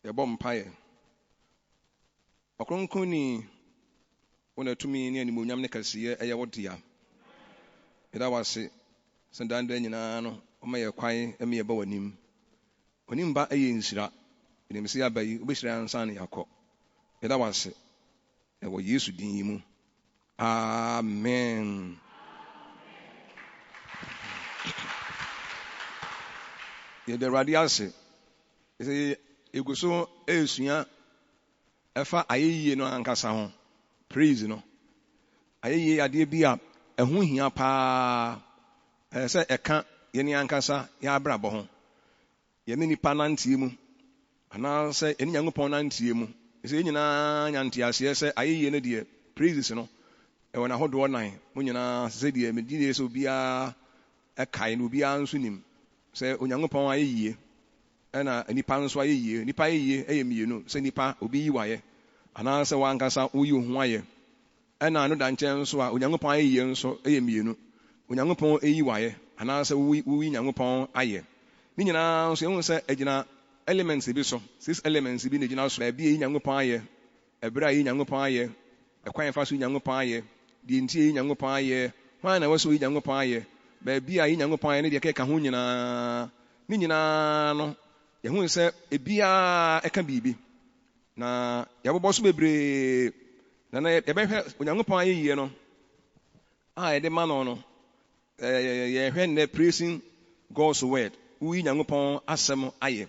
ye bom paye okronkron ni wona tumi ni animonyam ne kasiye eye wodia ida wase sendanda nyina no oma ye kwan eme ye ba wanim onim ba eye nsira enemsi abayi obeshira ansa ne yakọ ida wase e wo Yesu din yi mu amen. Ye de radiase ese eguso esua efa ayeye no ankasa ho praise no ayeye ade bia eho hia pa se eka ye ni ankasa ya abrabo ho ye ni nipa nantie mu ana se eni Nyankopon nantie mu ese nyina nyante ase se ayeye no de praises no e wona hodo nan mu nyina se de me di so bia ekai no bia nso nim se Onyankopon ayeye ena nipa nso ayeye nipa ayeye eyemienu se nipa obi yiwaye ana se wankasa uyi ho aye ena no danche nso a Onyankopon ayeye nso eyemienu Onyankopon eyiwaye ana se uyi Nyankopon aye ni nyina nso ehun se egina elements bi so 6 elements bi ne gina so e bi eyi Nyankopon aye ebra eyi Nyankopon aye ekwan fa so Nyankopon aye di nti eyi Nyankopon aye hwan na waso eyi Nyankopon aye ba bi eyi Nyankopon aye ne de keka ho nyina ni nyina no yehun se ebia eka bibi na yabobọ so bebre na yebehwe Onyankopon aye no a ede ma no ye hwe ne praising God's word uyi Nyankopon asem aye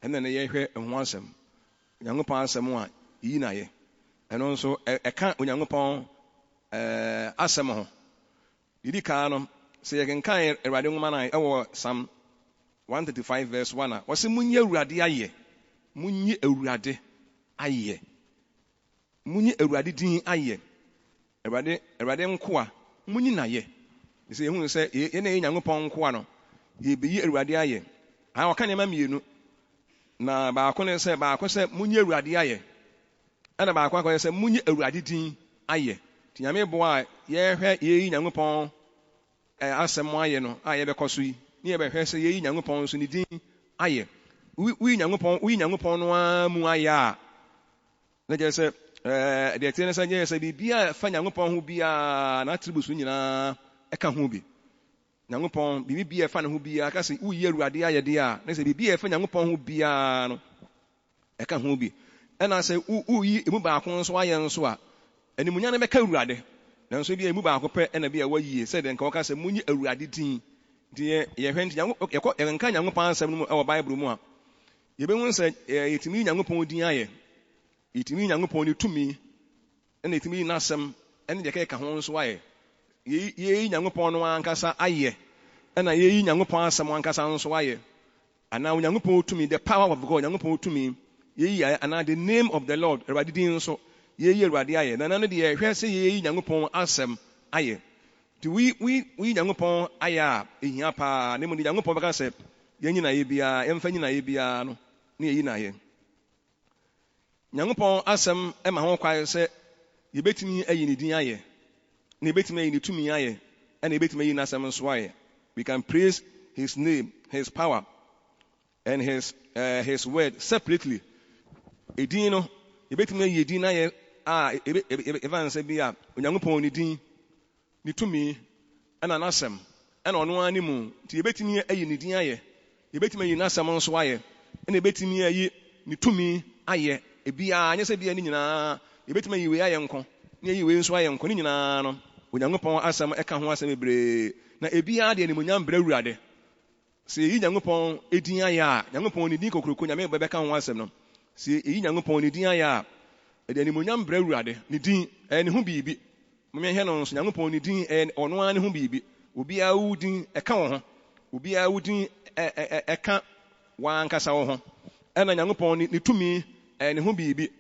ene ne ye hwe ho asem Onyankopon asem a yi na ye eno nso eka Onyankopon asem ho didi ka no se ye kenkan Awurade nwoma na ewo Psalm 135 verse 1 wose munye Awurade aye munye Awurade aye munye Awurade din aye Awurade nkoa munye na ye se ehun se ye na Nyankopon nkoa no ye beyi Awurade aye ha waka ne ma mienu na ba ko se munye Awurade aye ana ba ko se munye Awurade din aye tinyame bo a ye hwe ye Nyankopon asem aye no aye be koso yi ni ye be hwe se ye Nyankopon so ni din aye wi Nyankopon no amu aye a na je se de tie ne se je se bibia fa Nyankopon ho bia na attributes nyina eka ho bi Nyankopon bibia fa ne ho bia ka se uyi Awurade aye de a na se bibia fa Nyankopon ho bia no eka ho bi ena se uyi emu ba ko nso aye nso a animunya ne beka Awurade na nso bia emu ba ko pe ena bia wayi se de nka ka se munyi Awurade din die ye hwe nti Nyankopon nka Nyankopon asem no e Bible mu a ye be hu se yetimi Nyankopon din aye yetimi Nyankopon ni tumi ena yetimi na asem ena de ka ho nso aye ye Nyankopon no ankasa aye ena ye Nyankopon asem ankasa nso aye ana Nyankopon tumi the power of God Nyankopon tumi ye ana the name of the Lord Awurade din nso ye Awurade aye na no de ye hwe se ye Nyankopon asem aye ti we Nyankopon aye a ehia pa ne mu Nyankopon baka se ye nyina ye bia emfa nyina ye bia no ne ye na ye Nyankopon asem e ma ho kwae se ye betimi ayi ne din aye na betimi ayi ne tumi aye na betimi ayi na asem nso aye we can praise his name his power and his word separately edin no ye betimi ayi edin na ye evan se bia Onyankopon ni din ni tumi ana nasem ana ono ani mu ti ebetimi ayi ni din aye ebetimi ayi nasem nso aye na ebetimi ayi ni tumi aye ebia anya se bia ni nyina ebetimi ayi we aye nko na ayi we nso aye nko ni nyina no Onyankopon asem eka ho asem ebre na ebia de ni munyam bra Awurade se yi Nyankopon edin aye a Nyankopon ni din kokroko nyame beka ho asem no se yi Nyankopon ni din aye a de ni munyam bra Awurade ni din ni ho bibi mmea he no nso Nyankopon ni din ono an ho bibi obi a wudin eka wo ho obi a wudin eka wankasa wo ho ena Nyankopon ni tumi ni ho bibi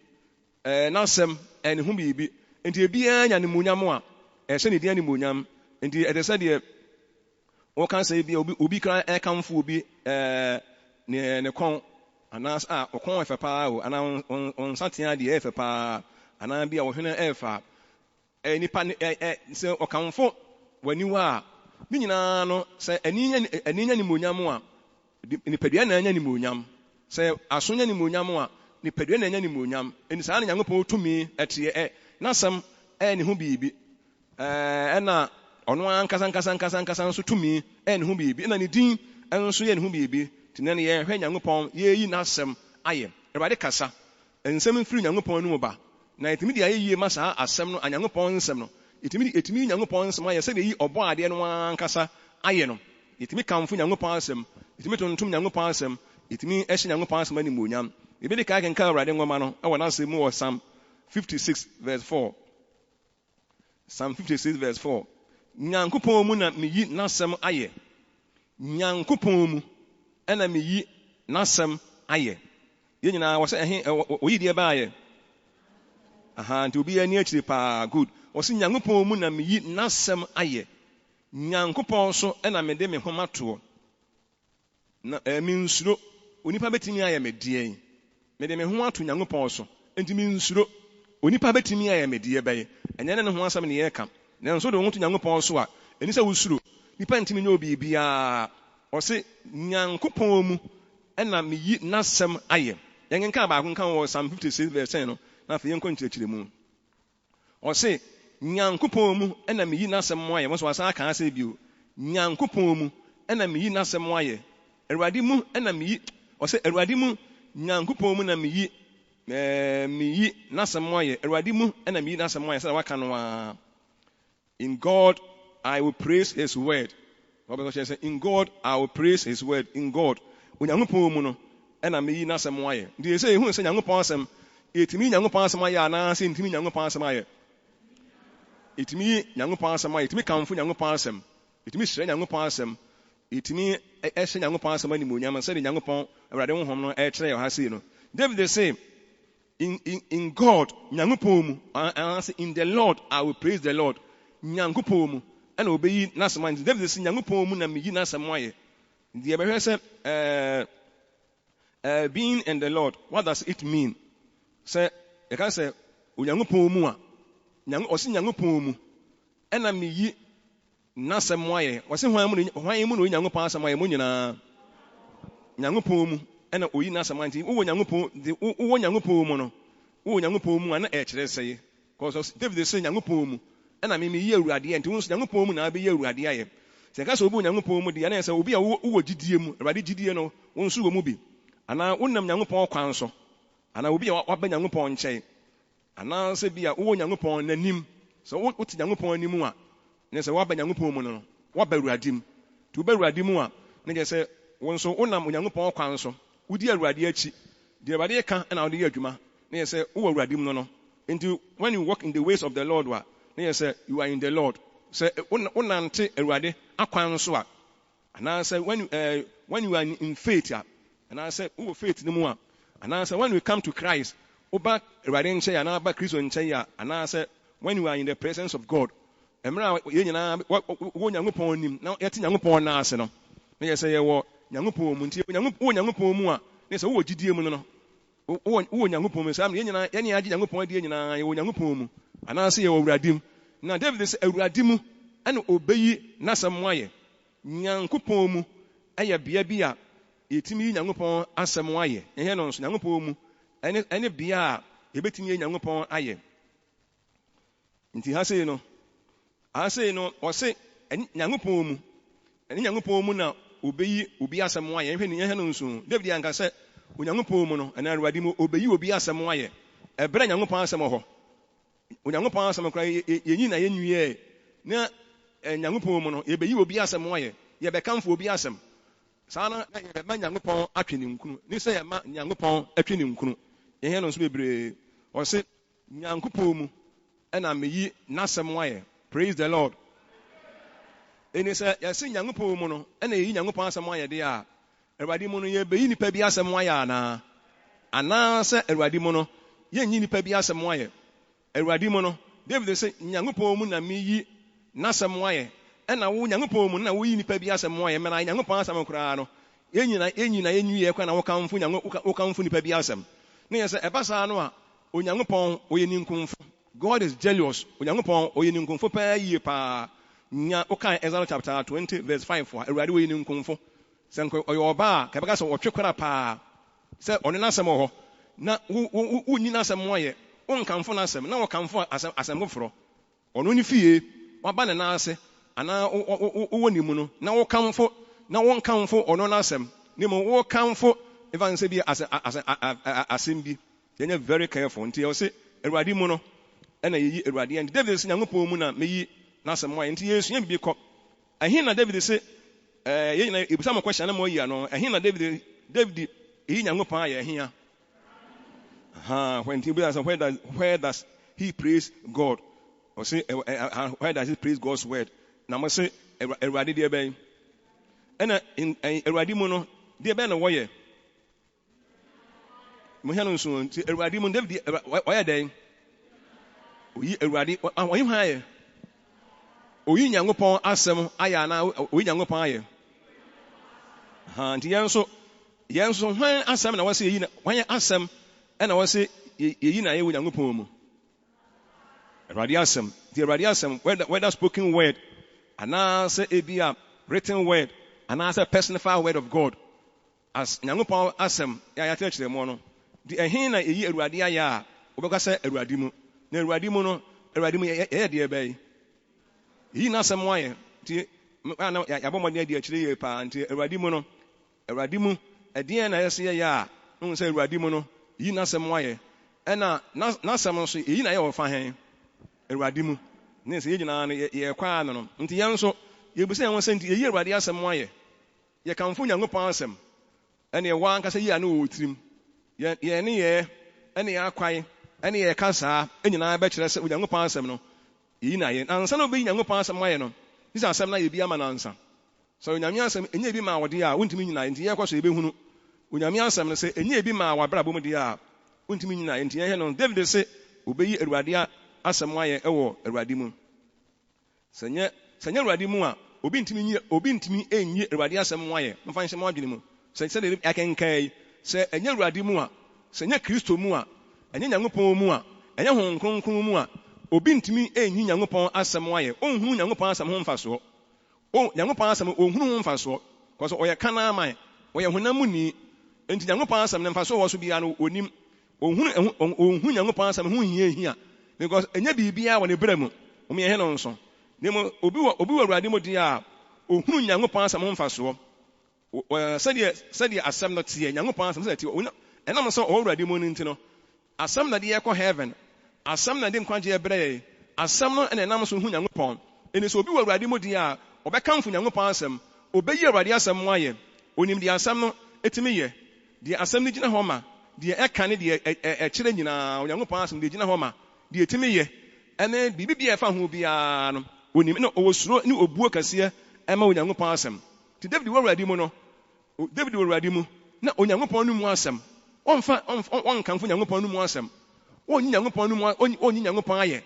nasem ni ho bibi enti ebia nya ni munyam a se ni dia ni munyam enti edese de o kan se bia obi kra ekamfo obi ne kon anas okon efe pa o ana on satia de efe pa ana bia wo hwene efa nipa se okamfo waniwa ni nyina no se aninya ni munyam a nipadua na anya ni munyam Say asonya ni muonyam a nipadua na nya ni muonyam. Eni saa na Nyankopɔn tumi ɛteɛ na asɛm ne ho biribi. Ɛna ɔno ankasa nso tumi ne ho biribi. Na ne din nso yɛ ne ho biribi. Tinɛ ne yɛhwɛ Nyankopɔn yɛyi n'asɛm ayɛ. Awurade kasa. Nsɛm mfiri Nyankopɔn no mu ba. Na etimi de ayɛ ma saa asɛm no Nyankopɔn nsɛm no. Etimi Nyankopɔn nsɛm ayɛ sɛ de yi ɔbɔ adeɛ no ankasa ayɛ no. Etimi kamfo Nyankopɔn asɛm. Etimi tontom Nyankopɔn asɛm. Etimi ɛhyɛ Nyankopɔn asɛm ani muonyam. Ebi de ka kenka Awurade nwoma no ɛwɔ n'asɛm mu wɔ Psalm 56 verse 4. Psalm 56 verse 4. Nyankopɔn mu na meyi n'asɛm ayɛ. Nyankopɔn mu ɛna meyi n'asɛm ayɛ. Yɛn nyinaa wɔ sɛ oyi deɛ baayɛ. Nti obi ani akyiri paa good. Wɔ sɛ Nyankopɔn mu na meyi n'asɛm ayɛ. Nyankopɔn so ɛna mede me homa toɔ. Na mensuro onipa betimi ayɛ me deɛ. Mede me ho ato Nyankopɔn so. Enti mensuro onipa betimi ayɛ me deɛ bɛyɛ. Ɛnyɛ ne ho asɛm ne yɛka. Na nso de wo to Nyankopɔn so a ɛni sɛ wosuro. Nipa ntimi nyɛ obi bia. Ɔse Nyankopɔn mu ɛna meyi n'asɛm ayɛ. Yɛn nka baako nka wɔ Psalm 56 verse 10 no. Na afei yɛnkɔ nkyerɛkyerɛ mu. Ɔse Nyankopɔn mu ɛna meyi n'asɛm ayɛ. Mo so asa aka asɛ bio. Nyankopɔn mu ɛna meyi n'asɛm ayɛ. Awurade mu ɛna meyi. Ɔse Awurade mu Nyankopɔn mu na meyi n'asɛm ayɛ. Awurade mu ɛna meyi n'asɛm ayɛ. Sɛ waka no a. In God I will praise his word. In God I will praise his word. In God. Onyankopɔn mu no ɛna meyi n'asɛm ayɛ. Nti sɛ ehu sɛ Nyankopɔn asɛm etimi Nyankopɔn asɛm ayɛ ana sɛ ntimi Nyankopɔn asɛm ayɛ. Etimi Nyankopɔn asɛm ayɛ. Etimi kamfo Nyankopɔn asɛm. Etimi hyerɛ Nyankopɔn asɛm. Etimi ɛhyɛ Nyankopɔn asɛm ani muonyam sɛ de Nyankopɔn Awurade honhom no ɛkyerɛ yɛ ha sei no. David say in God Nyankopɔn mu and in the Lord I will praise the Lord. Nyankopɔn mu ɛna obeyi n'asɛm ayɛ. David say Nyankopɔn mu na meyi n'asɛm ayɛ. Deɛ bɛhwɛ sɛ being in the Lord, what does it mean? Sɛ ɛka sɛ Onyankopɔn mu a ɔsi Nyankopɔn mu ɛna meyi n'asɛm ayɛ. Ɔsi hwan mu na oyi Nyankopɔn asɛm ayɛ mo nyinaa. Nyankopɔn mu ɛna oyi n'asɛm ayɛ. Wo Nyankopɔn mu no. Wo Nyankopɔn mu a na ɛkyerɛ sɛ because David sɛ Nyankopɔn mu ɛna meyi Awurade ayɛ. Nti wo nso Nyankopɔn mu na abɛyi Awurade ayɛ. Sɛ ɛka sɛ obi Nyankopɔn mu deɛ na sɛ obi a wo gyidie mu Awurade gyidie no wo nso wɔ mu bi. Ana wonam Nyankopɔn kwan so. Ana obi a waba Nyankopɔn nkyɛn. Ana sɛ bi a wo Nyankopɔn n'anim. Sɛ wote Nyankopɔn anim a na sɛ waba Nyankopɔn mu no waba Awurade mu. Ti waba Awurade mu a na gye sɛ wo nso wonam Nyankopɔn kwan so. Wodi Awurade akyi. Deɛ Awurade ka na wode yɛ adwuma. Na gye sɛ wo Awurade mu no. Nti when you walk in the ways of the Lord wa na gye sɛ you are in the Lord. Sɛ wonante Awurade akwan so a anaasɛ when you are in faith a anaasɛ wo faith no mu a anaasɛ when you come to Christ woba Awurade nkyɛn anaaba Kristo nkyɛn a anaasɛ when you are in the presence of God mmerɛ a yɛn nyinaa wo Nyankopɔn nim na yɛte Nyankopɔn na ase no na yɛ sɛ yɛwɔ Nyankopɔn mu nti wo Nyankopɔn mu a na sɛ wo gyidie mu no wo Nyankopɔn mu sɛ yɛn nyinaa yɛn agye Nyankopɔn adie nyinaa yɛwɔ Nyankopɔn mu anaasɛ yɛwɔ Awurade mu. Na David sɛ Awurade mu ɛna obeyi n'asɛm ayɛ. Nyankopɔn mu ɛyɛ bea bi a yɛtumi yi Nyankopɔn asɛm ayɛ. Ɛhɛ no nso Nyankopɔn mu ɛne bea a yɛbɛtumi yi Nyankopɔn ayɛ. Nti ha sei no ɔse Nyankopɔn mu ɛne Nyankopɔn mu na obeyi obi asɛm ayɛ. Ɛhɛ no nso David anka sɛ Onyankopɔn mu no ɛna Awurade mu obeyi obi asɛm ayɛ. Ɛbrɛ Nyankopɔn asɛm hɔ. Onyankopɔn asɛm kora yɛnyi na yɛnwie na Nyankopɔn mu no yɛbɛyi obi asɛm ayɛ. Yɛbɛkamfo obi asɛm. Saa na yɛbɛma Nyankopɔn atwe ne nkunu. Ni sɛ yɛma Nyankopɔn atwe ne nkunu. Yɛhɛ no nso bebree. Ɔse Nyankopɔn mu ɛna meyi n'asɛm ayɛ. Praise the Lord. Ɛni sɛ yɛse Nyankopɔn mu no ɛna yɛyi Nyankopɔn asɛm ayɛ de a Awurade mu no yɛbɛyi nipa bi asɛm ayɛ anaa. Anaasɛ Awurade mu no yɛnyi nipa bi asɛm ayɛ. Awurade mu no David sɛ Nyankopɔn mu na meyi n'asɛm ayɛ. Ɛna wo Nyankopɔn mu na woyi nipa bi asɛm ayɛ. Mena Nyankopɔn asɛm koraa no yɛnyina yɛnwie kwa na wokamfo nipa bi asɛm. Ne yɛ sɛ ɛba saa no a Onyankopɔn oyɛ ninkumfo. God is jealous. Onyankopɔn oyɛ ninkumfo paa yie paa. Nya wokan Exodus chapter 20 verse 5 a Awurade oyɛ ninkumfo. Sɛ ɔyɛ ɔba a kɛbɛka sɛ ɔtwe kora paa. Say on n'asɛm wɔ hɔ na wunni n'asɛm ho ayɛ wonkamfo n'asɛm na wɔkamfo asɛm foforɔ ɔno ne fie waba ne nan ase anaa wowɔ ne mu no na wonkamfo ɔno n'asɛm ne mu wokamfo evan sɛ bi asɛm bi yɛnyɛ very careful nti yɛwɔ sɛ Awurade mu no ɛna yɛyi Awurade ɛnti David sɛ Nyankopɔn mu na meyi n'asɛm ho ayɛ nti yɛsua bibi kɔ ɛhe na David sɛ yɛnyina ebisa mo question na mo yi ano ɛhe na David eyi Nyankopɔn ayɛ ɛhe when where does he praise God or say where does he praise God's word na mo say Awurade deɛ bɛn ɛna Awurade mu no deɛ bɛn na wɔyɛ mo hɛ no nso nti Awurade mu David ɔyɛ dɛn oyi Awurade ɔyi ho ayɛ oyi Nyankopɔn asɛm ayɛ ana oyi Nyankopɔn ayɛ nti yɛn nso hwan asɛm na wɔsɛ eyi na hwan asɛm ɛna wɔsɛ eyi na yɛ Nyankopɔn mu Awurade asɛm the Awurade asɛm whether spoken word ana sɛ ebi a written word ana sɛ personified word of God as Nyankopɔn asɛm yɛ akyerɛkyerɛ mu no the ɛhe na eyi Awurade ayɛ a wɔbɛka sɛ Awurade mu na Awurade mu no Awurade mu yɛ deɛ bɛyɛ eyi na asɛm ayɛ nti ana yɛabɔ mmɔden adi akyerɛ yie paa nti Awurade mu no Awurade mu ɛdeɛ na yɛsɛ yɛ a no sɛ Awurade mu no eyi na asɛm ayɛ ɛna n'asɛm nso eyi na yɛ wɔ fa hɛn Awurade mu ne sɛ yɛgyina no yɛkwa no nti yɛn nso yɛbisa yɛn sɛ nti eyi Awurade asɛm ayɛ yɛkamfo Nyankopɔn asɛm ɛne ɛwɔ ankasa yi a ne wɔ tirim yɛne yɛ ɛne yɛakwae ɛne yɛka saa ɛnyinaa bɛkyerɛ sɛ Onyankopɔn asɛm no eyi na yɛ ansa na obeyi Nyankopɔn asɛm ayɛ no sɛ asɛm na yɛ bi ama nansa sɛ Onyame asɛm ɛnyɛ bi ma wɔde a wontumi nyina nti yɛkɔ so yɛbɛhunu Onyame asɛm no sɛ ɛnyɛ bi ma wabrabɔ mu de a wontumi nyina nti yɛhɛ no David sɛ obeyi Awurade asɛm ayɛ ɛwɔ Awurade mu sɛ nyɛ Awurade mu a obi ntumi enyi Awurade asɛm ayɛ mfa nhyɛ mo adwene mu sɛ de akenkan sɛ ɛnyɛ Awurade mu a sɛ nyɛ Kristo mu a ɛnyɛ Nyankopɔn mu a ɛnyɛ Honhom Kronkron mu a obi ntumi enyi Nyankopɔn asɛm ayɛ onhunu Nyankopɔn asɛm ho mfasoɔ Nyankopɔn asɛm onhunu ho mfasoɔ kɔsɛ ɔyɛ kana aman ɔyɛ honam mu ni enti Nyankopɔn asɛm ne mfasoɔ wɔ so bia no onim onhunu Nyankopɔn asɛm ho hia because ɛnyɛ biribiara wɔ ne brɛ mu ɔmyɛ no nso ne mu obi wɔ Awurade mu de a ohunu Nyankopɔn asɛm ho mfasoɔ sɛdeɛ asɛm no teɛ Nyankopɔn asɛm sɛ teɛ ɛnam sɛ ɔwɔ Awurade mu no nti no asɛm na de yɛkɔ heaven asɛm na de nkwagye brɛ yɛ asɛm no ɛna ɛnam so hu Nyankopɔn ɛne sɛ obi wɔ Awurade mu de a ɔbɛkamfo Nyankopɔn asɛm obeyi Awurade asɛm mu ayɛ onim deɛ asɛm no etimi yɛ deɛ asɛm no gyina hɔ ma deɛ ɛka ne deɛ ɛkyerɛ nyinaa Onyankopɔn asɛm deɛ gyina hɔ ma deɛ etimi yɛ ɛne biribi bi ɛfa ho biara no onim na ɔwɔ suro ne obuo kɛseɛ ɛma Onyankopɔn asɛm ti David wɔ Awurade mu no David wɔ Awurade mu na Onyankopɔn no mu asɛm ɔnkamfo Nyankopɔn no mu asɛm ɔnyi Nyankopɔn no mu ɔnyi Nyankopɔn ayɛ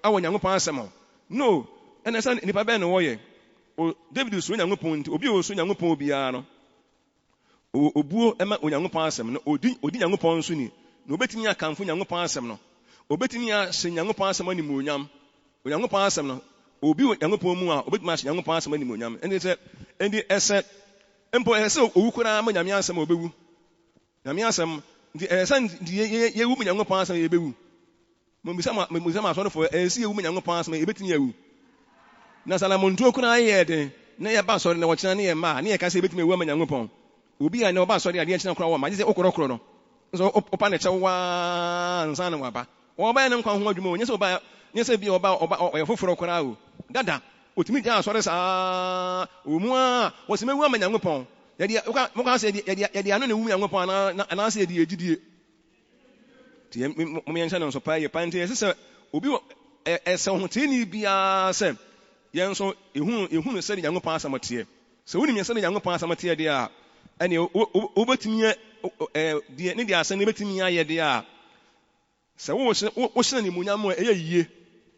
awɔ Nyankopɔn asɛm no ɛna sɛ nipa bɛn na wɔyɛ David suro Nyankopɔn nti obi a ɔsuro Nyankopɔn biara no obuo ɛma Onyankopɔn asɛm no odi Nyankopɔn nso ni na obetumi akamfo Nyankopɔn asɛm no obetumi ahyɛ Nyankopɔn asɛm animuonyam Onyankopɔn asɛm no obi wɔ Nyankopɔn mu a obetumi ahyɛ Nyankopɔn asɛm animuonyam ɛne ɛsɛ mpo ɛsɛ owu koraa ma Nyame asɛm a obewu Nyame asɛm nti ɛsɛ yɛwu mu Nyankopɔn asɛm yɛbɛwu mbisa ma asɔrefo ɛsɛ yɛwu mu Nyankopɔn asɛm yɛbɛtumi awu na salamontuo koraa yɛ den na yɛba asɔre na wɔkyena ne yɛ mma ne yɛka sɛ yɛbɛtumi awu ama Nyankopɔn obi a na ɔba asɔre adeɛ kyena koraa wɔ ma gye sɛ okorɔkorɔ no nso opa ne kyɛw waa nsa ne waba ɔba ne nkwa ho adwuma nyɛ sɛ ɔba nyɛ sɛ bi ɔba ɔyɛ foforɔ koraa o dada otumi gya asɔre saa omu a wɔsɛm awu ama Nyankopɔn yɛde moka sɛ yɛde ano na ewu Nyankopɔn anaasɛ yɛde yɛgyidie nti mo yɛnhyɛ no nso paa yɛ paa nti ɛsɛ sɛ obi ɛsɛ ho teeni biara sɛ yɛn nso ehunu sɛ Nyankopɔn asɛm teɛ sɛ wonim yɛ sɛ Nyankopɔn asɛm teɛ deɛ a ɛne wobɛtumi deɛ ne deɛ asɛm ne bɛtumi ayɛ deɛ a sɛ wohyɛ ne munyam a ɛyɛ yie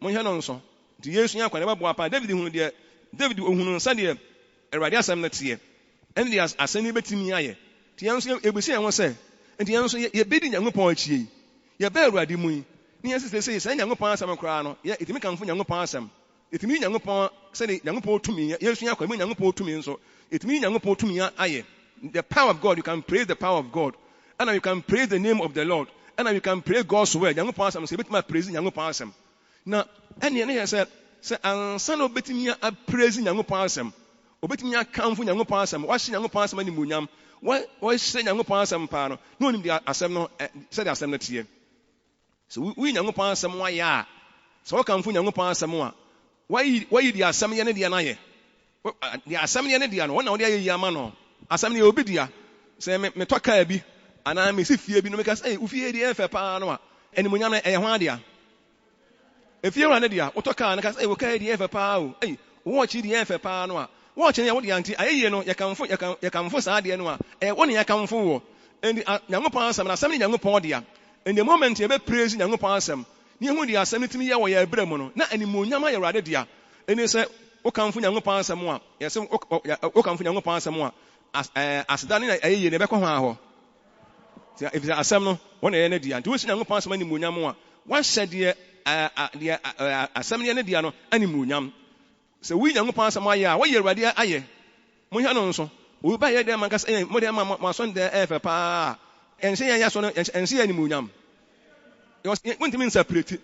monhwɛ no nso nti Yesu nya kwane bɛboa pa David ohunu sɛdeɛ Awurade asɛm no teɛ ɛne deɛ asɛm ne bɛtumi ayɛ nti yɛn nso ebisi yɛn ho sɛ nti yɛn nso yɛbɛdi Nyankopɔn akyi yi yɛbɛ Awurade mu yi ne yɛn sɛ sɛ Nyankopɔn asɛm koraa no yɛtumi kamfo Nyankopɔn asɛm yɛtumi Nyankopɔn sɛde Nyankopɔn tumi Yesu nya kwane Nyankopɔn tumi nso yɛtumi Nyankopɔn tumi ayɛ the power of God you can praise the power of God and you can praise the name of the Lord, and you can pray God's word. Nyankopɔn asɛm sɛ ebetumi praise Nyankopɔn asɛm. Na ɛne ne yɛ sɛ ansa na obetumi praise Nyankopɔn asɛm, obetumi akamfo Nyankopɔn asɛm, wahyɛ Nyankopɔn asɛm animuonyam, wahyɛ Nyankopɔn asɛm paa no, na onim deɛ asɛm no sɛ deɛ asɛm no teɛ. So we Nyankopɔn asɛm wayɛ a, sɛ wɔkamfo Nyankopɔn asɛm a, wayi deɛ asɛm yɛ ne deɛ no ayɛ. Deɛ asɛm yɛ ne deɛ no, wɔn na wɔde ayɛ yi ama no. Asɛm yɛ obi deɛ. Sɛ metɔ kaa bi anaa mesi fie bi no meka sɛ wofie deɛ ɛfɛ paa no a, animuonyam no ɛyɛ ho adeɛ. Efie wura ne deɛ wotɔ kaa no ka sɛ wo kaa deɛ ɛfɛ paa o. Wɔɔkye deɛ ɛfɛ paa no a, wɔɔkye no yɛ wo deɛ nti ayɛyie no yɛkamfo saa deɛ no a, ɛyɛ wo ne yɛkamfo wɔ. Enti Nyankopɔn asɛm na asɛm ne Nyankopɔn deɛ. In the moment yɛbɛ praise Nyankopɔn asɛm, ne yɛhu deɛ asɛm no tumi yɛ wɔ yɛ brɛ mu no, na animuonyam ayɛ Awurade deɛ. Ɛne sɛ wokamfo Nyankopɔn asɛm a, yɛsɛ wokamfo Nyankopɔn asɛm a, aseda ne ayɛyie ne ɛbɛkɔ hɔ ahɔ. Ɛfisɛ asɛm no wɔn na ɛyɛ ne deɛ. Nti wosi Nyankopɔn asɛm animuonyam a, wahyɛ deɛ asɛm ne deɛ no animuonyam. Sɛ woyi Nyankopɔn asɛm ayɛ a, wɔyɛ Awurade ayɛ. Monhwɛ no nso. Obi ba yɛ dɛ man kasa mo dɛ ma asɔn dɛ ɛfɛ paa. Ɛnhyɛ yɛn yɛ so no ɛnhyɛ yɛn animuonyam. Wontumi nsapireti.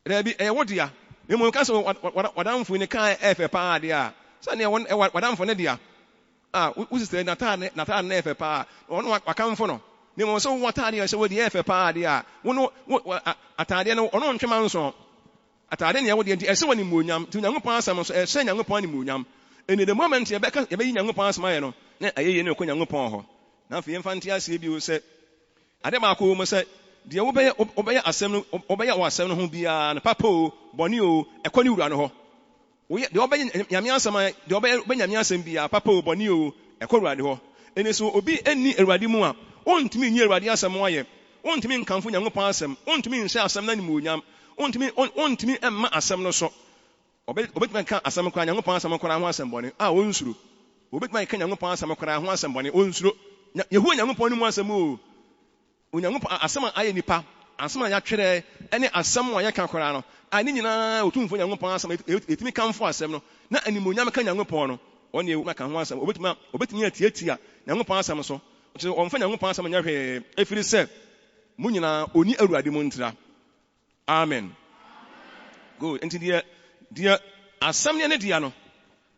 Dɛbi ɛyɛ wo deɛ. Emu nka sɛ wadamfo ne kaa ɛfɛ paa deɛ a, sɛnea wadamfo ne deɛ a, wosisɛ nataade ne ɛfɛ paa, ɔno wakamfo no. Ne mu sɛ wo ataade ɛhyɛ wo deɛ ɛfɛ paa deɛ a, wo ataade no ɔno ntwema nso. Ataade ne ɛwɔ deɛ nti ɛhyɛ wɔ animuonyam. Nti Nyankopɔn asɛm nso ɛhyɛ Nyankopɔn animuonyam. In the moment yɛbɛyi Nyankopɔn asɛm ayɛ no, na ayɛyie ne kɔ Nyankopɔn hɔ. Na afei yɛmfa nte aseɛ bio sɛ ade baako wɔ mu sɛ deɛ wobɛyɛ asɛm no wobɛyɛ wɔ asɛm no ho biara no papa o bɔne o ɛkɔ ne wura no hɔ. Deɛ wobɛyɛ Nyame asɛm a deɛ wobɛyɛ Nyame asɛm biara papa o bɔne o ɛkɔ wura hɔ. Ɛne so obi ɛnni Awurade mu a ɔntumi nyi Awurade asɛm ayɛ, ɔntumi nkamfo Nyankopɔn asɛm, ɔntumi nhyɛ asɛm no animuonyam, ɔntumi ɛmma asɛm no so. Obetumi ka asɛm koraa Nyankopɔn asɛm koraa ho asɛm bɔne a ɔnsuro. Obetumi ka Nyankopɔn asɛm koraa ho asɛm bɔne ɔnsuro. Yehu Nyankopɔn no mu asɛm o. Onyankopɔn asɛm a ayɛ nipa, asɛm a yɛatwerɛ ɛne asɛm a yɛka koraa no, a ne nyinaa otumfo Nyankopɔn asɛm etumi kamfo asɛm no, na animuonyam ka Nyankopɔn no. Ɔne ewu ka ho asɛm, obetumi atiatia Nyankopɔn asɛm so. Ɔkyerɛ ɔmfa Nyankopɔn asɛm nyɛ hwee, efiri sɛ mo nyinaa oni Awurade mu ntira. Amen. Good. Enti deɛ asɛm ne deɛ no,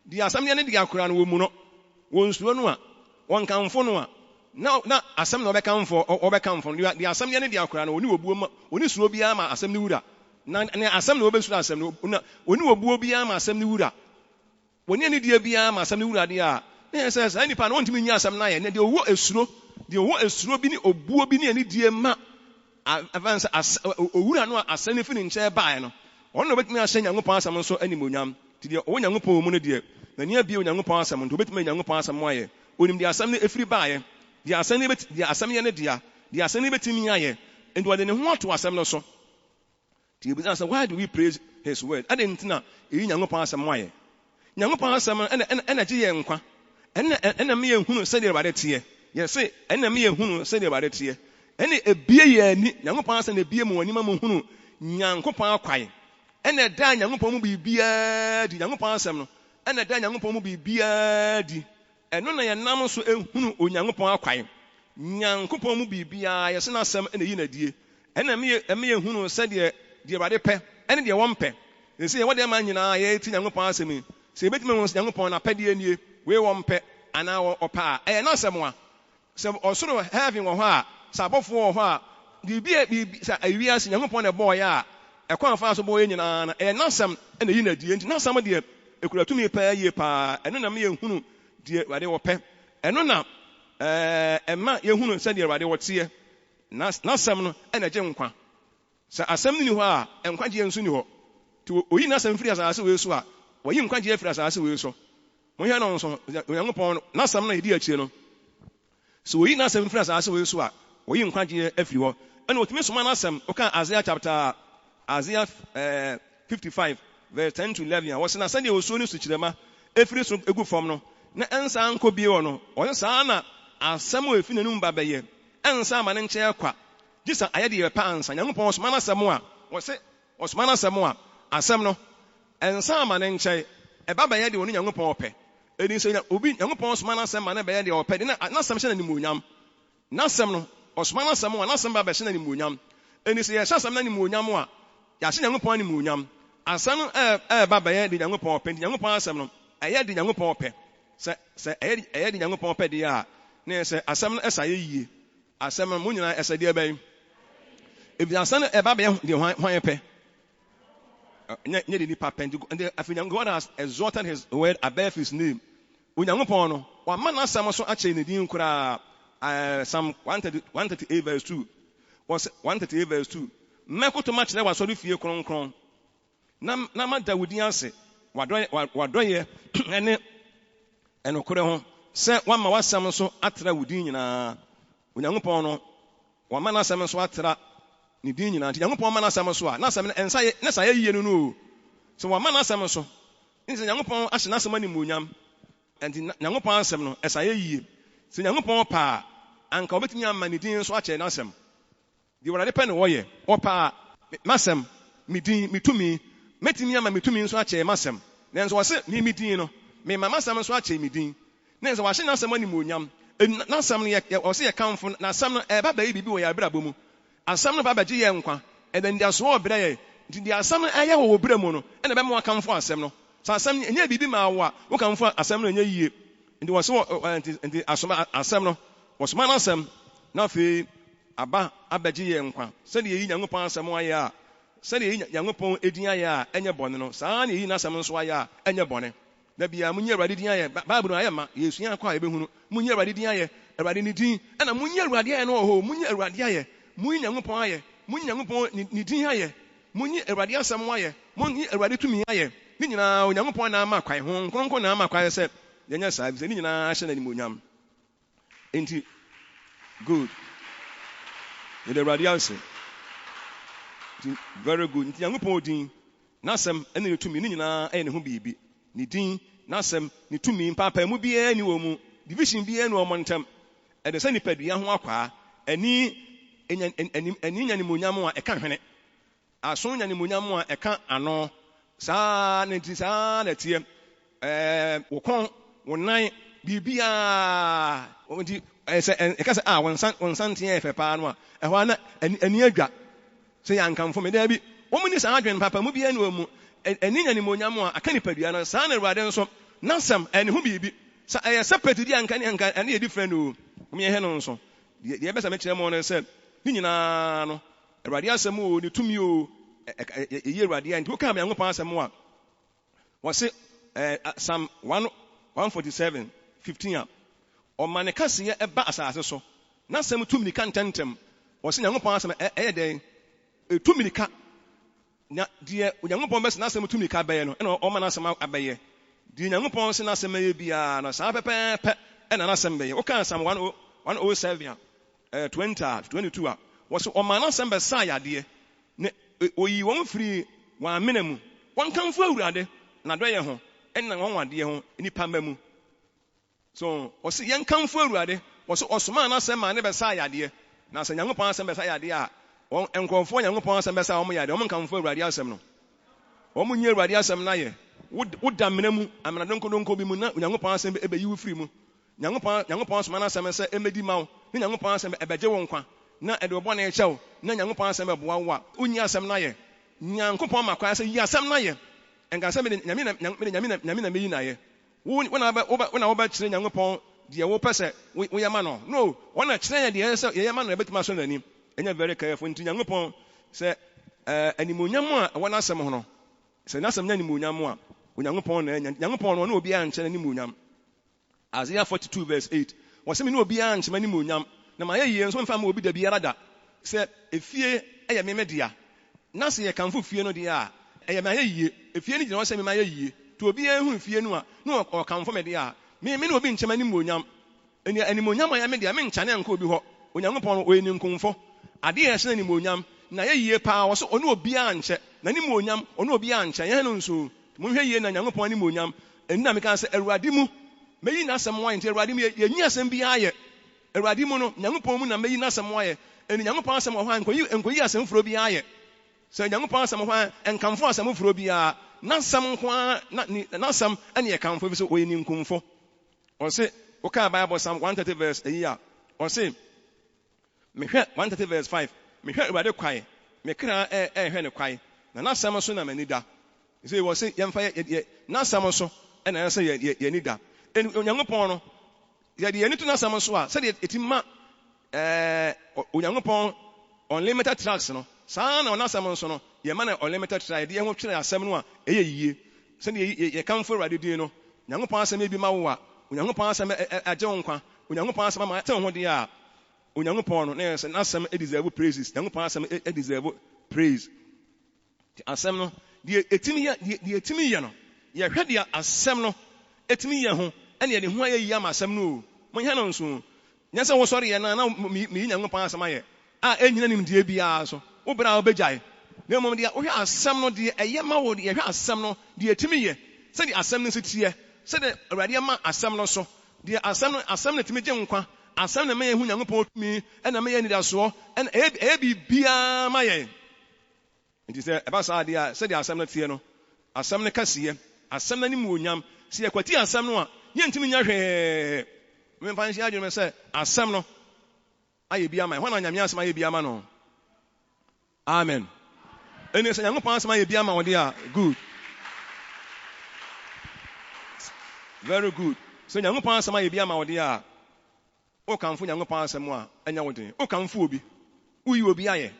deɛ asɛm ne deɛ koraa no wɔ mu no, wɔnsuro no a, wɔnkamfo no a, na asɛm na ɔbɛkamfo no, deɛ asɛm ne deɛ koraa no, oni wɔbuo ma, oni suro biara ma asɛm ne wura. Na asɛm na wɔbɛsuro asɛm no, oni wɔbuo biara ma asɛm ne wura. Wɔne ani deɛ biara ma asɛm ne wura deɛ a, na yɛ sɛ saa nipa no wɔntumi nyi asɛm no ayɛ. Na deɛ ɔwɔ esuro bi ne obuo bi ne ani deɛ ma avance owura no a asɛm ne fi ne nkyɛn bae no, ɔno na obetumi ahyɛ Nyankopɔn asɛm nso animuonyam. Nti deɛ ɔwɔ Nyankopɔn mu no deɛ, na nea bie Nyankopɔn asɛm nto obetumi Nyankopɔn asɛm ayɛ. Onim deɛ asɛm no efiri bae, deɛ asɛm yɛ ne deɛ asɛm no betumi ayɛ. Nti wɔde ne ho ato asɛm no so. Nti ebi sɛ why do we praise his word? Ade ntina eyi Nyankopɔn asɛm ayɛ. Nyankopɔn asɛm ɛna gye yɛn nkwa. Ɛna me yɛn hunu sɛdeɛ Awurade teɛ. Yɛse ɛna me yɛn hunu sɛdeɛ Awurade teɛ. Ɛne ebie yɛn ani, Nyankopɔn asɛm na ebie mu wɔ nima mu hunu Nyankopɔn akwae. Ɛna da Nyankopɔn mu biribiara di, Nyankopɔn asɛm no ɛna da Nyankopɔn mu biribiara di. Ɛno na yɛnam so ehunu Onyankopɔn akwae. Nyankopɔn mu biribiara yɛse na asɛm ɛna yi na die. Ɛna me yɛhunu sɛdeɛ Awurade pɛ ɛne deɛ wɔmpɛ. Yɛse yɛwɔ deɛ ma nyinaa yɛti Nyankopɔn asɛm yi. Sɛ ebetumi wɔn Nyankopɔn na pɛdeɛ nie, wei wɔmpɛ anaa ɔpɛ a, ɛyɛ n'asɛm a. Sɛ ɔsoro heaven wɔ hɔ a, sɛ abɔfoɔ wɔ hɔ a, biribi sɛ awiase Nyankopɔn na ɛbɔɔ yɛ a, ɛkwan afa so bɔɔ yɛ nyinaa na ɛyɛ n'asɛm ɛna yi na die. Nti n'asɛm deɛ ekura tumi pɛɛ yie paa. Ɛno na me yɛhunu deɛ Awurade wɔpɛ. Ɛno na ɛma yɛhunu sɛdeɛ Awurade wɔteɛ. N'asɛm no ɛna gye nkwa. Sɛ asɛm ni hɔ a, nkwagye nso ni hɔ. Nti oyi n'asɛm firi asase wei so a, wɔyi nkwagye firi asase wei so. Monhwɛ no nso, Onyankopɔn n'asɛm na yɛdi akyire no. So oyi n'asɛm firi asase wei so a, wɔyi nkwagye afiri hɔ. Ɛna otumi soma n'asɛm, ɔka Isaiah 55 verse 10 to 11 a wɔsɛ na sɛdeɛ osuo ne sukyerɛma efiri so egu fam no, na ɛnsa nkɔ bio no, ɔyɛ saa na asɛm a efi n'anum ba bɛyɛ, ɛnsa ama ne nkyɛn kwa. Gye sɛ ayɛ deɛ yɛpɛ ansa. Nyankopɔn ɔsoma n'asɛm a, wɔsɛ ɔsoma n'asɛm a, asɛm no ɛnsa ama ne nkyɛn, ɛba bɛyɛ deɛ ɔne Nyankopɔn ɔpɛ. Ɛdi sɛ obi Nyankopɔn ɔsoma n'asɛm ma ne bɛyɛ deɛ ɔpɛ, de na n'asɛm hyɛ n'animuonyam. N'asɛm no osman asam wa nasam ba be na ni muonyam eni se ye asam na ni muonyam a ya hye Nyankopɔn ni muonyam asam ba ba ye di Nyankopɔn pɛ Nyankopɔn asam no ɛyɛ di Nyankopɔn pɛ se ɛyɛ di Nyankopɔn pɛ de a ne se asam no ɛsa ye yie asam no mo nyina ɛsa de ɛbɛn ebi asam no ɛba ba ye de hwan pɛ nye de nipa pɛ and afi God has exalted his word above his name Onyankopɔn no wa ma na asam so akyɛ ne din kura Psalm 138 verse 2 was 138 verse 2 mekoto ma kyerɛ wasɔre fie kronkron na ma Dawudi ase wadɔyɛ ɛne ɛnokore ho sɛ wama wasam so atra wudin nyinaa Onyankopɔn no wama na asam so atra ne din nyinaa nti Nyankopɔn ma na asam so a na asam ensa ye na sa ye yie no so wama na asam so nti Nyankopɔn ahye na asam ani muonyam nti Nyankopɔn asam no ɛsa ye yie sɛ Nyankopɔn pa anka obetumi ama ne din so akyɛ na asam di wala de pɛ ne wɔyɛ ɔpa masam me din metumi metumi ama metumi nso akyɛ masam nanso wɔse me din no me mama sam nso akyɛ me din nanso wɔahye na asam ani muonyam na asam no yɛ wɔse yɛ kamfo na asam no ɛba ba yi bibi wɔ yɛ abrabɔ mu asam no ba ba gye yɛ nkwa ɛdan dia so wɔ brɛ yɛ nti dia asam no ɛyɛ wɔ brɛ mu no ɛna bɛma wa kamfo asam no so asam nyɛ bibi ma wa wo kamfo asam no nyɛ yie nti wɔse nti asam no wɔsoma na asam na afei aba abagye yɛ nkwa sɛde yi Nyankopɔn asam ayɛ a sɛde yi Nyankopɔn edin ayɛ a ɛnyɛ bɔne no saa na yi na asam nso ayɛ a ɛnyɛ bɔne na bia munye Awurade din ayɛ Bible ayɛ ma Yesu akɔ a ebehunu munye Awurade din ayɛ Awurade ni din ɛna munye Awurade ayɛ no wɔ hɔ munye Awurade ayɛ munye Nyankopɔn ayɛ munye Nyankopɔn ni din ayɛ munye Awurade asam ayɛ munye Awurade tumi ayɛ ni nyinaa Nyankopɔn na ama kwae ho nkronkron na ama kwae sɛ yɛnyɛ saa bi sɛ ni nyinaa hyɛ na ni muonyam enti good the radiance very good nti Nyankopɔn din nasɛm ɛne ne tumi ne nyinaa ɛyɛ ne ho biribi ne din nasɛm ne tumi papa mu biara ni wɔ mu division biara ni wɔ mo ntam ɛde sɛ nipadua ho akwaa ani nya ne muonyam a ɛka hwene aso nya ne muonyam a ɛka ano saa ne nti saa na tie wo kɔn wo nan biribiara nti ɛsɛ ɛka sɛ wonsan teɛ fɛ paa no a ɛhɔ ana ani adwa sɛ yɛ ankamfo me da bi wɔn ni saa adwen papa mu biara ni wɔ mu ani nya ne muonyam a aka nipadua no saa na Awurade nso nasɛm ɛne ho biribi sa ɛyɛ separate di anka ɛne yɛ different o wɔn yɛ hɛ no nso deɛ ɛbɛsɛ me kyerɛ mo no sɛ ne nyinaa no Awurade asɛm o ne tumi o ɛyɛ Awurade a nti woka me Nyankopɔn asɛm a wɔse Psalm 147:15 a ɔma ne kaseɛ ɛba asase so na asɛm tumi nika ntɛntɛm wɔse Nyankopɔn asɛm ɛyɛ dɛn tumi nika na deɛ Nyankopɔn bɛsɛ na asɛm tumi nika bɛyɛ no ɛna ɔma na asɛm abɛyɛ deɛ Nyankopɔn sɛ na asɛm ɛyɛ biara no saa pɛpɛɛpɛ ɛna na asɛm bɛyɛ woka Psalm 107 20-22 a wɔse ɔma na asɛm bɛsa yadeɛ ne oyi wɔn firi wɔn amena mu wɔn kamfo Awurade na dɔyɛ ho ɛna wɔn wadeɛ ho nipa mma mu so wɔse yɛn kamfo Awurade wɔse ɔsoma na asɛm ma ne bɛsa yadeɛ na sɛ Nyankopɔn asɛm bɛsa yadeɛ a wɔn nkurɔfoɔ Nyankopɔn asɛm bɛsa wɔn yadeɛ wɔn kamfo Awurade asɛm no wɔn nyɛ Awurade asɛm na yɛ woda mena mu amena donkodonko bi mu na Nyankopɔn asɛm ɛbɛyi wo firi mu Nyankopɔn asoma na asɛm sɛ ɛmɛdi ma wo ne Nyankopɔn asɛm ɛbɛgye wo nkwa na ɛde wo bɔne ɛkyɛ wo na Nyankopɔn asɛm ɛboa wo a wonyi asɛm na yɛ Nyankopɔn ma kwae sɛ yi asɛm na yɛ ɛnka sɛ mede nyame na meyi na yɛ wona wobɛkyerɛ Nyankopɔn deɛ wopɛ sɛ woyɛ ma no no wɔna kyerɛ yɛ deɛ sɛ yɛyɛ ma no ɛbɛtumi asɔ n'anim ɛnyɛ very careful nti Nyankopɔn sɛ animuonyam a ɛwɔ n'asɛm ho no sɛ n'asɛm nya animuonyam a Onyankopɔn na ɛnya Nyankopɔn no ɔne obiara nkyɛ n'animuonyam Isaiah 42:8 wɔsɛ me ne obiara nkyɛ m'animuonyam na ma yɛ yie nso mfa ma obi da biara da sɛ efie ɛyɛ me dea na sɛ yɛ kamfo fie no deɛ a ɛyɛ ma yɛ yie efie no gyina hɔ sɛ me ma yɛ yie to obiara hu fie no a na ɔkamfo me deɛ a me ne obi nkyɛ m'animuonyam ɛni animuonyam a yɛ me deɛ me nkyane anka obi hɔ Onyankopɔn no ɔyɛ ninkumfo ade yɛ hyɛ animuonyam na yɛ yie paa wɔsɛ ɔne obiara nkyɛ na animuonyam ɔne obiara nkyɛ yɛn no nso monhwɛ yie na Nyankopɔn animuonyam ɛni na meka sɛ Awurade mu meyi n'asɛm wayɛ nti Awurade mu yɛnyi asɛm biara yɛ Awurade mu no Nyankopɔn mu na meyi n'asɛm wayɛ ɛni Nyankopɔn asɛm wɔ hɔ a nkɔyi asɛm foro biara yɛ sɛ Nyankopɔn asɛm wɔ hɔ a nkamfo asɛm foro biara n'asɛm nko a n'asɛm ɛne yɛ kamfo bi sɛ ɔyɛ ninkumfo ɔse wokaa Bible Psalm 130 verse ayi a ɔse mehwɛ 130 verse 5 mehwɛ Awurade kwae mekra hwɛ ne kwae na n'asɛm so na m'ani da sɛ wɔ se yɛmfa yɛ n'asɛm so ɛna ɛsɛ yɛni da Onyankopɔn no yɛde yɛni to n'asɛm so a sɛdeɛ ɛtima Onyankopɔn unlimited tracks no saa na ɔnasɛm nso no yɛma na unlimited track yɛde yɛn ho twerɛ asɛm no a ɛyɛ yie sɛdeɛ yɛkamfo Awurade din no Nyankopɔn asɛm ebi ma wo a Onyankopɔn asɛm agye wo nkwa Onyankopɔn asɛm ama ɛte ho deɛ a Onyankopɔn no na yɛsɛ n'asɛm deserve praises Nyankopɔn asɛm deserve praise asɛm no deɛ etimi yɛ no yɛhwɛ deɛ asɛm no etimi yɛ ho ɛne yɛde ho ayɛ yie ama asɛm no o mo nyɛ no nso nyɛ sɛ wo sɔre yɛ na mi Nyankopɔn asɛm ayɛ a enyina nimdeɛ biara so wo bra obegyae na mmom deɛ wohwɛ asɛm no deɛ ɛyɛ ma wo deɛ ɛhwɛ asɛm no deɛ etimi yɛ sɛdeɛ asɛm no nso teɛ sɛdeɛ Awurade ma asɛm no so deɛ asɛm no timi gye nkwa asɛm na mɛyɛ hu Nyankopɔn tumi ɛna mɛyɛ nidasoɔ ɛna ɛyɛ biribiara ma yɛn nti sɛ ɛba saa deɛ a sɛdeɛ asɛm no teɛ no asɛm no kɛseɛ asɛm no anim wɔ nyam sɛ yɛkwati asɛm no a yɛntumi nya hwee memfa nhyɛ adwene sɛ asɛm no ayɛ bi ama hɔ na Nyame asɛm ayɛ bi ama no amen ɛne sɛ Nyankopɔn asɛm ayɛ bi ama wo deɛ a good very good sɛ Nyankopɔn asɛm ayɛ bi ama wo deɛ a wokamfo Nyankopɔn asɛm a ɛnyɛ wo den wokamfo obi woyi obi ayɛ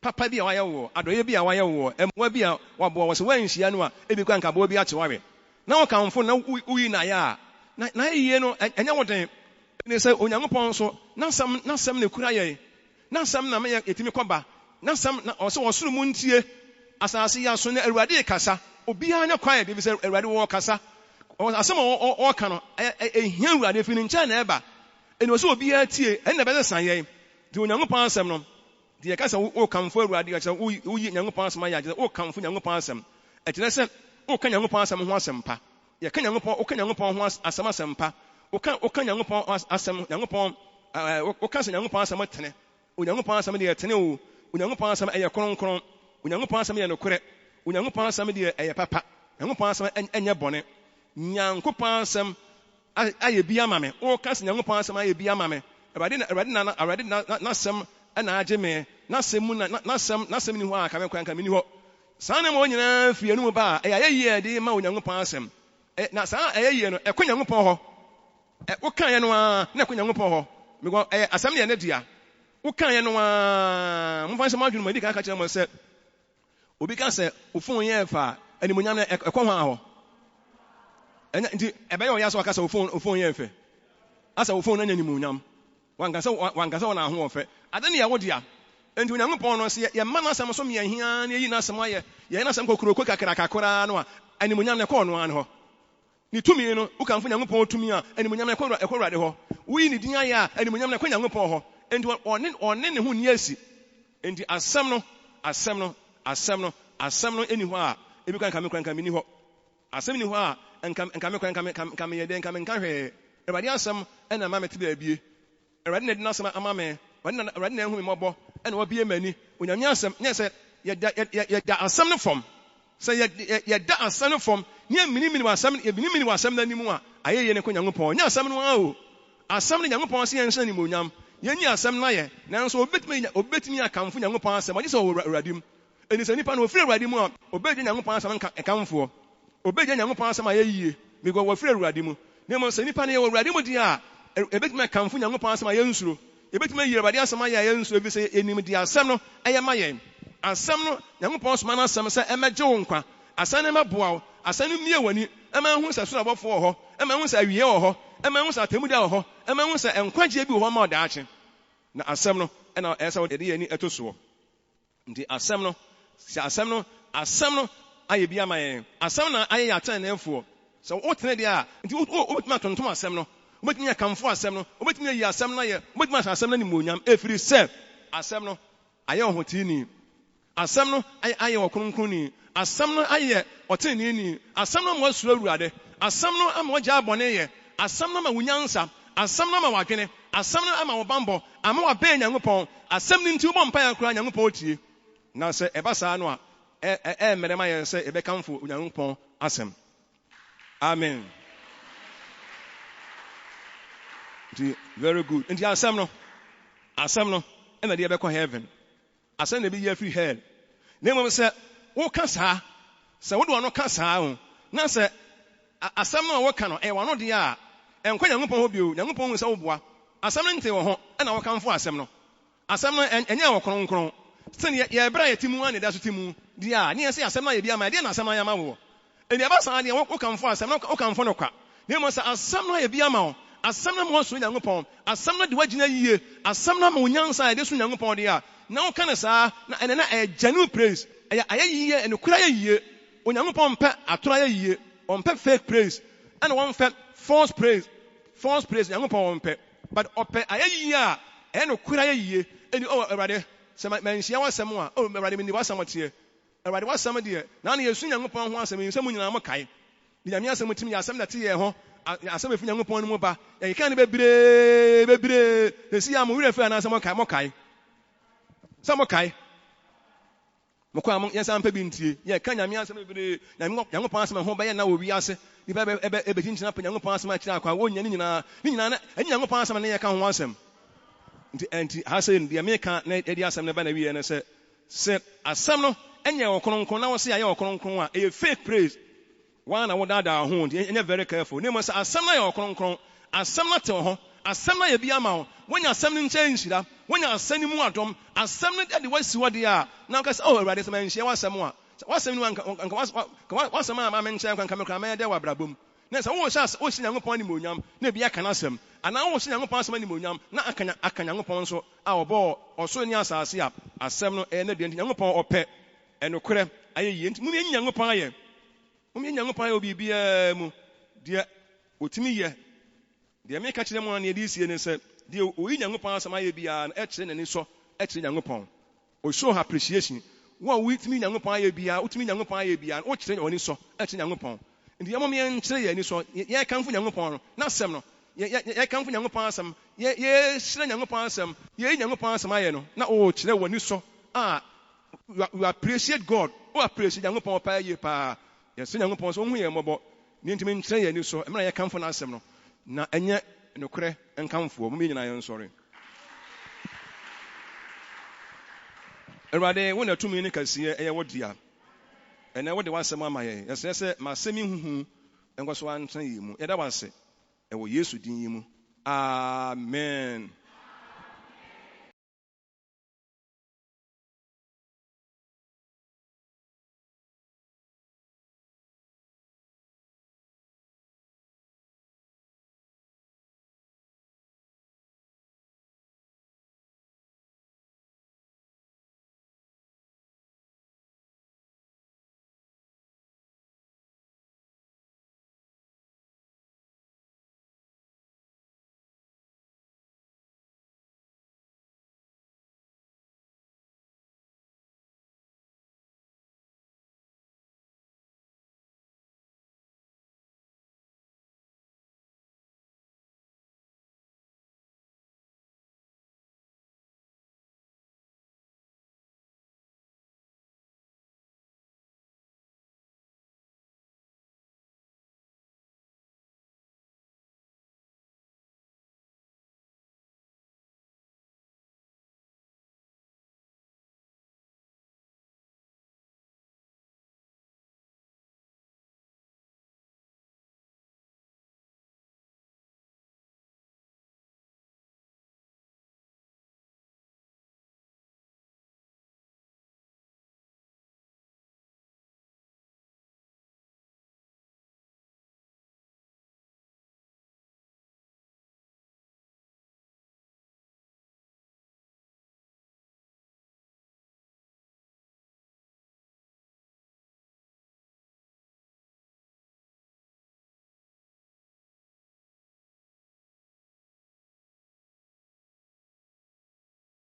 papa bi a wayɛ wo adɔyɛ bi a wayɛ wo ɛmmoa bi a waboa wɔ sɛ woanhyia no a ebi kɔ ankaboa bi akye wawe na wokamfo na woyi na ayɛ a na ɛyie no ɛnyɛ wo den ne sɛ Onyankopɔn nso n'asɛm na kura yɛn n'asɛm na mɛyɛ etimi kɔba n'asɛm na ɔsɛ wɔsoro mu ntie asase yɛ aso na Awurade kasa obiara nyɛ quiet bi sɛ Awurade wɔ kasa asɛm a ɔka no ehia Awurade fi ne nkyɛn na ɛba ɛna ɔsɛ obiara tie ɛna bɛsɛ san yɛn de Onyankopɔn asɛm no de yɛka sɛ wokamfo Awurade kyerɛ woyi Nyankopɔn asɛm ayɛ kyerɛ wokamfo Nyankopɔn asɛm ɛkyerɛ sɛ woka Nyankopɔn asɛm ho asɛm pa yɛka Nyankopɔn ho asɛm pa woka Nyankopɔn asɛm woka sɛ Nyankopɔn asɛm tene Onyankopɔn asɛm deɛ tene o Onyankopɔn asɛm ɛyɛ kronkron Onyankopɔn asɛm yɛ nokorɛ Onyankopɔn asɛm deɛ ɛyɛ papa Nyankopɔn asɛm ɛnyɛ bɔne Nyankopɔn asɛm ayɛ bi ama me woka sɛ Nyankopɔn asɛm ayɛ bi ama me Awurade n'asɛm ɛna agye me n'asɛm mu n'asɛm ni hɔ a ka me ni hɔ saa na ma nyinaa fi anu ba a ɛyɛ yie de ma Onyankopɔn asɛm na saa ɛyɛ yie no ɛkɔ Nyankopɔn hɔ woka yɛ no a na ɛkɔ Nyankopɔn hɔ because asɛm deɛ ne dia woka yɛ no a momfa nsɛm adwene mu adi ka kyerɛ mo sɛ obi ka sɛ ofon yɛ fa animuonyam no ɛkɔ hɔ a hɔ ɛnyɛ nti ɛbɛyɛ ɔyɛ sɛ waka sɛ ofon yɛ fɛ asa ofon no anya animuonyam wankasa wɔn ahoɔfɛ ade ne yɛ wo dia nti Onyankopɔn no sɛ yɛma n'asɛm so yɛn hia na yɛyi n'asɛm ayɛ yɛn n'asɛm kokuroko kakra no a animuonyam no ɛkɔ ɔno ano hɔ ne tumi no wokamfo Nyankopɔn tumi a animuonyam no ɛkɔ Awurade hɔ woyi ne din ayɛ a animuonyam no ɛkɔ Nyankopɔn hɔ nti ɔne ne ho nni asi nti asɛm no ɛni hɔ a ebi nka me ni hɔ asɛm ni hɔ a nka me yɛ dɛ nka me nka hwee Awurade asɛm ɛna ma me te baabie Awurade na di n'asɛm ama me Awurade na ehu me mmɔbɔ ɛna wabie m'ani Onyame asɛm nyɛ sɛ yɛda asɛm no fam sɛ yɛda asɛm no fam ne minimini wasɛm no anim a ayɛ yɛ ne kɔ Nyankopɔn nyɛ asɛm no a o asɛm no Nyankopɔn sɛ yɛnhyɛ ne mmonyam yɛnyi asɛm no ayɛ nanso obetumi akamfo Nyankopɔn asɛm ɔgye sɛ ɔwɔ Awurade mu ɛni sɛ nipa no ofiri Awurade mu a obegye Nyankopɔn asɛm nkamfoɔ obegye Nyankopɔn asɛm ayɛ yie because wɔfiri Awurade mu na mmom sɛ nipa no yɛ wɔ Awurade mu deɛ a ebetumi akamfo Nyankopɔn asɛm ayɛ nsuro ebetumi ayi Awurade asɛm ayɛ nsuro bi sɛ enim deɛ asɛm no ɛyɛ ma yɛn asɛm no Nyankopɔn soma no asɛm sɛ ɛmɛgye wo nkwa asɛm no ɛmɛboa wo asɛm no mmie w'ani ɛmɛhu sɛ soro abɔfoɔ wɔ hɔ ɛmɛhu sɛ awie wɔ hɔ ɛmɛhu sɛ atemmuda wɔ hɔ ɛmɛhu sɛ nkwagye bi wɔ hɔ ma ɔdaakye na asɛm no ɛna ɛsɛ wɔde yɛ ani ɛto soɔ nti asɛm no ayɛ bi ama yɛn asɛm na ayɛ yɛ atɛnɛfoɔ sɛ wotene deɛ a nti wobɛtumi atontom asɛm no wobɛtumi akamfo asɛm no wobɛtumi ayi asɛm no ayɛ wobɛtumi ahyɛ asɛm no animuonyam ɛfiri sɛ asɛm no ayɛ ɔhotini asɛm no ayɛ ɔkronkronni asɛm no ayɛ ɔteneni asɛm no ama wasuro Awurade asɛm no ama wagya abɔne yɛ asɛm no ama wonyansa asɛm no ama wadwene asɛm no ama wabambɔ ama wabɛn Nyankopɔn asɛm no nti wobɔ mpaeɛ koraa Nyankopɔn tie na sɛ ɛba saa no a ɛmmerɛ ma yɛn sɛ ɛbɛkamfo Nyankopɔn asɛm amen nti very good nti asɛm no and the Abeko heaven. I send the be free hell. Name of say, O Kasa, so what do I know Kasa? Now say, a summer work canoe, and one of the are, and when young Pobu, young Pong is over, a summer to home, and I will come for a summer. A summer and your cron. Send ye bright Timu and that's Timu, dear, near say a summer be my dear, Sama Yamawo. And the Abbas idea what come for a summer, or come for no crap. There must a summer be a mount. As some more swing young upon, as some not the wedge in a year, as some more young side, this young upon the air. Now can I say, and a genuine praise, a year and a cry year, when young upon pet, a try a year, on pet fake praise, and one fat false praise, young upon pet, but up a year, and a cry year, and oh, already, some man, she was someone, oh, already when there was someone here, already was some dear. Now you're swing young upon once, and someone in Amakai. The Amias with me, I some that here, asem efu nyango pon mu ba e kan be bre e si am wure fa na asem kai samo kai mo kwa mo yesa ampa bi ntie ye kan nyame asem bre nyango pon asem ho ba ye na wo wi ase ni ba e be tintina pa nyango pon asem a kira akwa wo nya ni nyina na nyango pon asem na ye kan ho asem nti ha se ndi America na e di asem na ba na wi ne se asem no enye okronkron na wo se aye okronkron a e fake praise. One I would add our home, and very careful. Name was a summer or cron, a summer to her, a summer a be amount. When you're sending change, when you're sending more atom, a summer at the West what they are. Now, because oh, right, this man, she was someone. What's someone, what's some man, man, can come there, Brabum. Next, I was asked, oh, young upon the moon, maybe I can ask him. And I was young upon some money, not I can young upon so our ball, or so near see up, a summer and a young upon or pet, and no crap, I ain't moving young upon you. Young upon will be dear Utimi ye. The American catch them on the DC and said, dear, we young upon some I be an etching and so etching young upon. Or show her appreciation. One with me young upon ye be out to me young upon ye be an etching or so etching young upon. And the Yamamian say any so, ye come for young upon, not some. Ye come for young upon some, ye sling young upon some, ye young upon some iron, not all children when you saw. Ah, we appreciate God, or appreciate young upon pay ye pa. Yes, young upon so we are mobile. Nintimin say any so, I come for Nasem. Na enye no cre and come for me, and I am sorry. Erade, 1 or 2 minutes here, a word dear. And I would want some my yes, my semi who and was one time, and I was say, I will use to dim. Amen.